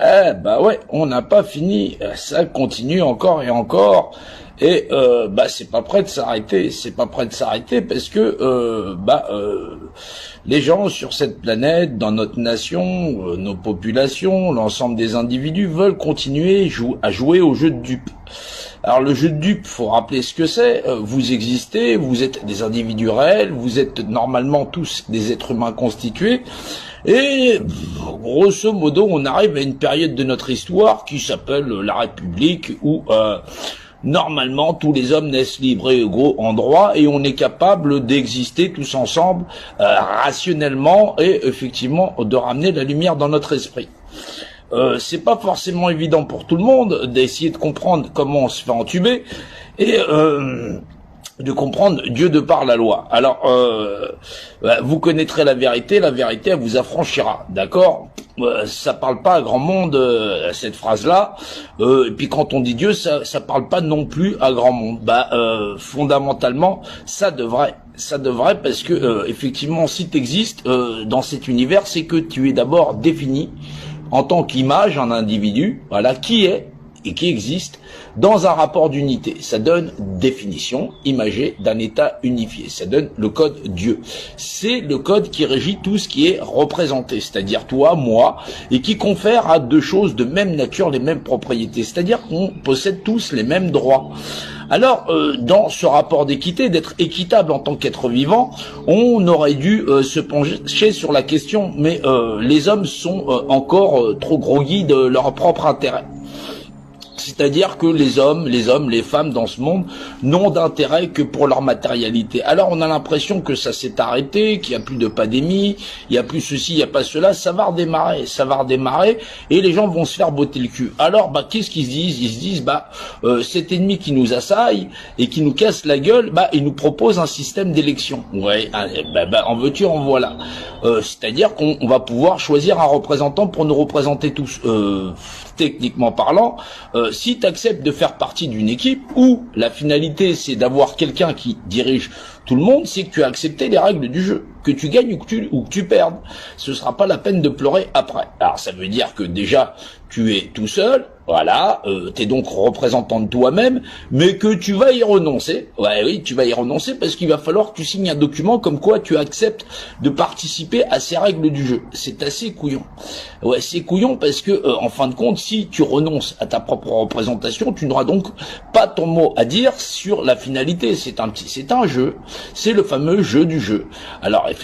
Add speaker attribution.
Speaker 1: Eh bah ouais, on n'a pas fini, ça continue encore et encore, et bah c'est pas prêt de s'arrêter, c'est pas prêt de s'arrêter parce que les gens sur cette planète, dans notre nation, nos populations, l'ensemble des individus veulent continuer à jouer au jeu de dupes. Alors le jeu de dupes, faut rappeler ce que c'est. Vous existez, vous êtes des individus réels, vous êtes normalement tous des êtres humains constitués. Et grosso modo, on arrive à une période de notre histoire qui s'appelle la République, où normalement tous les hommes naissent libres et égaux en droit, et on est capable d'exister tous ensemble rationnellement et effectivement de ramener la lumière dans notre esprit. C'est pas forcément évident pour tout le monde d'essayer de comprendre comment on se fait entuber et de comprendre Dieu de par la loi. Alors, vous connaîtrez la vérité elle vous affranchira, d'accord? Ça parle pas à grand monde, cette phrase-là. Et puis quand on dit Dieu, ça parle pas non plus à grand monde. Fondamentalement, ça devrait parce que effectivement, si tu existes dans cet univers, c'est que tu es d'abord défini en tant qu'image, un individu, voilà, qui est et qui existe dans un rapport d'unité. Ça donne définition imagée d'un état unifié. Ça donne le code Dieu. C'est le code qui régit tout ce qui est représenté, c'est-à-dire toi, moi, et qui confère à deux choses de même nature les mêmes propriétés. C'est-à-dire qu'on possède tous les mêmes droits. Alors, dans ce rapport d'équité, d'être équitable en tant qu'être vivant, on aurait dû se pencher sur la question, mais les hommes sont encore trop groggy de leur propre intérêt. C'est-à-dire que les hommes, les femmes dans ce monde n'ont d'intérêt que pour leur matérialité. Alors on a l'impression que ça s'est arrêté, qu'il n'y a plus de pandémie, il n'y a plus ceci, il n'y a pas cela, ça va redémarrer, et les gens vont se faire botter le cul. Alors qu'est-ce qu'ils se disent? Ils se disent cet ennemi qui nous assaille et qui nous casse la gueule, il nous propose un système d'élection. Ouais, en veux-tu, en voilà. C'est-à-dire qu'on va pouvoir choisir un représentant pour nous représenter tous. Techniquement parlant, si tu acceptes de faire partie d'une équipe où la finalité c'est d'avoir quelqu'un qui dirige tout le monde, c'est que tu as accepté les règles du jeu, que tu gagnes ou que tu perdes. Ce sera pas la peine de pleurer après. Alors ça veut dire que déjà tu es tout seul, voilà, t'es donc représentant de toi-même, mais que tu vas y renoncer. Ouais, oui, tu vas y renoncer parce qu'il va falloir que tu signes un document comme quoi tu acceptes de participer à ces règles du jeu. C'est assez couillon. Ouais, c'est couillon parce que en fin de compte, si tu renonces à ta propre représentation, tu n'auras donc pas ton mot à dire sur la finalité. C'est un jeu, c'est le fameux jeu du jeu. Alors effectivement,